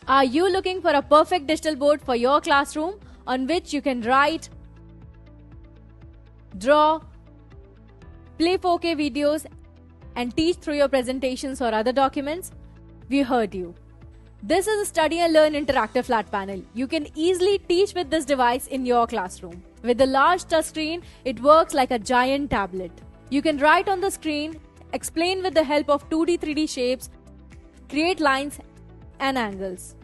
Are you looking for a perfect digital board for your classroom on which you can write, draw, play 4K videos, and teach through your presentations or other documents? We heard you. This is a Study and Learn interactive flat panel. You can easily teach with this device in your classroom. With a large touchscreen, it works like a giant tablet. You can write on the screen, explain with the help of 2D, 3D shapes, create lines and angles.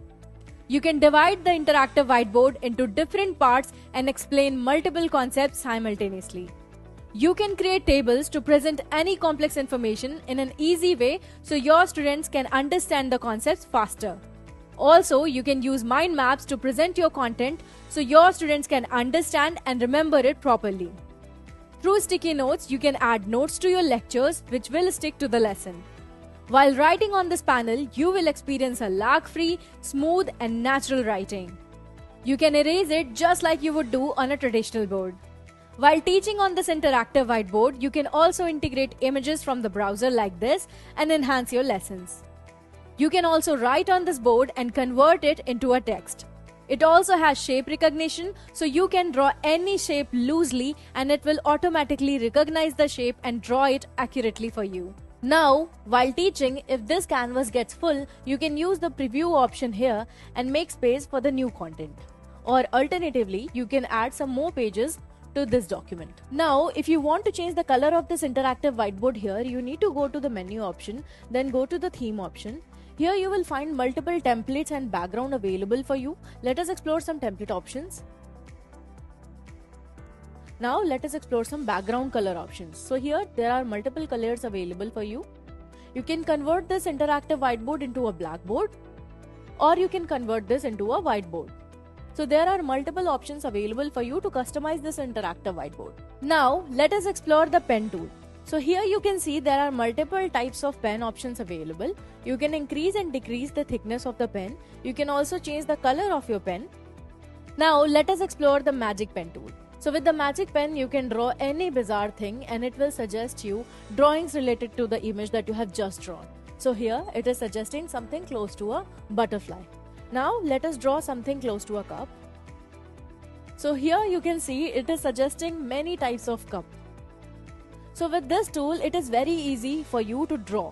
You can divide the interactive whiteboard into different parts and explain multiple concepts simultaneously. You can create tables to present any complex information in an easy way so your students can understand the concepts faster. Also, you can use mind maps to present your content so your students can understand and remember it properly. Through sticky notes, you can add notes to your lectures which will stick to the lesson. While writing on this panel, you will experience a lag-free, smooth and natural writing. You can erase it just like you would do on a traditional board. While teaching on this interactive whiteboard, you can also integrate images from the browser like this and enhance your lessons. You can also write on this board and convert it into a text. It also has shape recognition, so you can draw any shape loosely and it will automatically recognize the shape and draw it accurately for you. Now, while teaching, if this canvas gets full, you can use the preview option here and make space for the new content. Or alternatively, you can add some more pages to this document. Now, if you want to change the color of this interactive whiteboard here, you need to go to the menu option, then go to the theme option. Here you will find multiple templates and background available for you. Let us explore some template options. Now let us explore some background color options. So here there are multiple colors available for you. You can convert this interactive whiteboard into a blackboard, or you can convert this into a whiteboard. So there are multiple options available for you to customize this interactive whiteboard. Now let us explore the pen tool. So here you can see there are multiple types of pen options available. You can increase and decrease the thickness of the pen. You can also change the color of your pen. Now let us explore the magic pen tool. So with the magic pen, you can draw any bizarre thing and it will suggest you drawings related to the image that you have just drawn. So here it is suggesting something close to a butterfly. Now let us draw something close to a cup. So here you can see it is suggesting many types of cup. So with this tool, it is very easy for you to draw.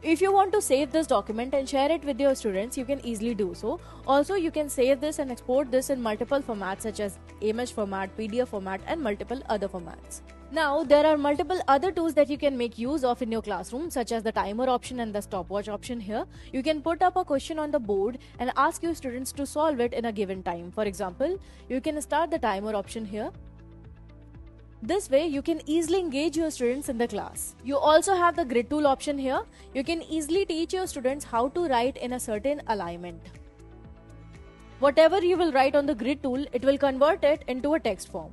If you want to save this document and share it with your students, you can easily do so. Also, you can save this and export this in multiple formats such as image format, PDF format and multiple other formats. Now, there are multiple other tools that you can make use of in your classroom, such as the timer option and the stopwatch option here. You can put up a question on the board and ask your students to solve it in a given time. For example, you can start the timer option here. This way, you can easily engage your students in the class. You also have the grid tool option here. You can easily teach your students how to write in a certain alignment. Whatever you will write on the grid tool, it will convert it into a text form.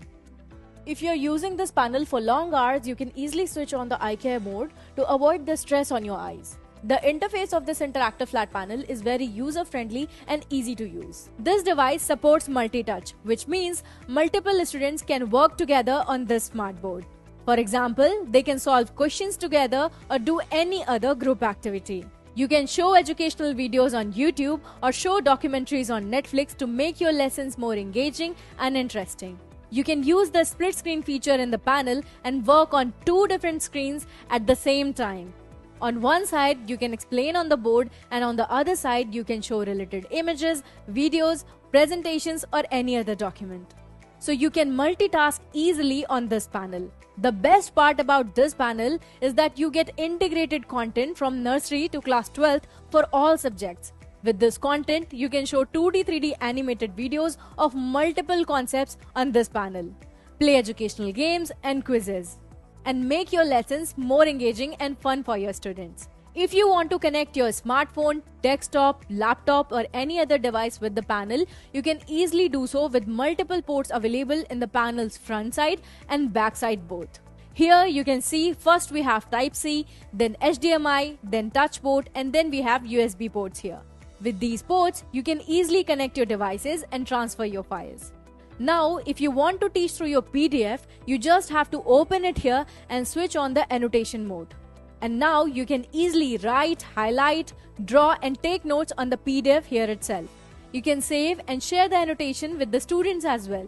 If you're using this panel for long hours, you can easily switch on the eye care mode to avoid the stress on your eyes. The interface of this interactive flat panel is very user-friendly and easy to use. This device supports multi-touch, which means multiple students can work together on this smart board. For example, they can solve questions together or do any other group activity. You can show educational videos on YouTube or show documentaries on Netflix to make your lessons more engaging and interesting. You can use the split screen feature in the panel and work on two different screens at the same time. On one side, you can explain on the board, and on the other side, you can show related images, videos, presentations, or any other document. So you can multitask easily on this panel. The best part about this panel is that you get integrated content from nursery to class 12th for all subjects. With this content, you can show 2D, 3D animated videos of multiple concepts on this panel, play educational games and quizzes, and make your lessons more engaging and fun for your students. If you want to connect your smartphone, desktop, laptop or any other device with the panel, you can easily do so with multiple ports available in the panel's front side and back side both. Here you can see first we have Type-C, then HDMI, then touch port and then we have USB ports here. With these ports, you can easily connect your devices and transfer your files. Now, if you want to teach through your PDF, you just have to open it here and switch on the annotation mode. And now you can easily write, highlight, draw and take notes on the PDF here itself. You can save and share the annotation with the students as well.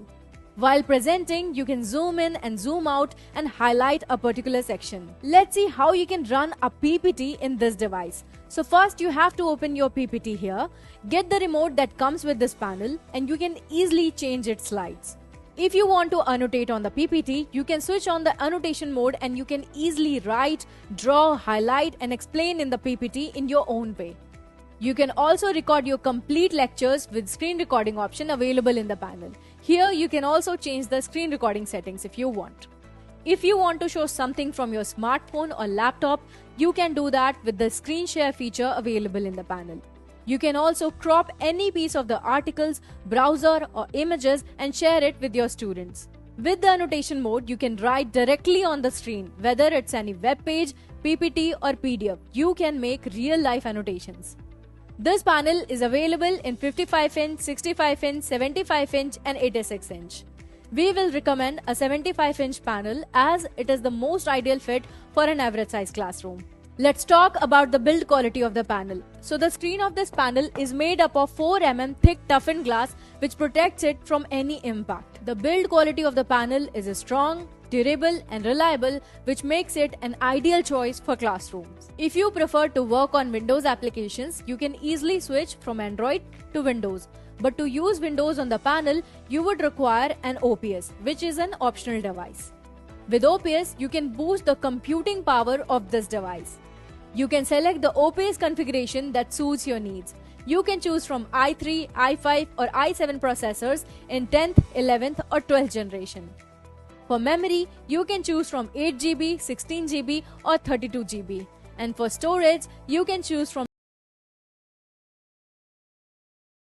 While presenting, you can zoom in and zoom out and highlight a particular section. Let's see how you can run a PPT in this device. So first you have to open your PPT here, get the remote that comes with this panel, and you can easily change its slides. If you want to annotate on the PPT, you can switch on the annotation mode and you can easily write, draw, highlight and explain in the PPT in your own way. You can also record your complete lectures with screen recording option available in the panel. Here you can also change the screen recording settings if you want. If you want to show something from your smartphone or laptop, you can do that with the screen share feature available in the panel. You can also crop any piece of the articles, browser or images and share it with your students. With the annotation mode, you can write directly on the screen, whether it's any web page, PPT or PDF. You can make real-life annotations. This panel is available in 55-inch, 65-inch, 75-inch and 86-inch. We will recommend a 75-inch panel as it is the most ideal fit for an average size classroom. Let's talk about the build quality of the panel. So the screen of this panel is made up of 4 mm thick toughened glass which protects it from any impact. The build quality of the panel is strong, durable and reliable, which makes it an ideal choice for classrooms. If you prefer to work on Windows applications, you can easily switch from Android to Windows. But to use Windows on the panel, you would require an OPS, which is an optional device. With OPS, you can boost the computing power of this device. You can select the OPS configuration that suits your needs. You can choose from i3, i5 or i7 processors in 10th, 11th or 12th generation. For memory, you can choose from 8GB, 16GB or 32GB. And for storage, you can choose from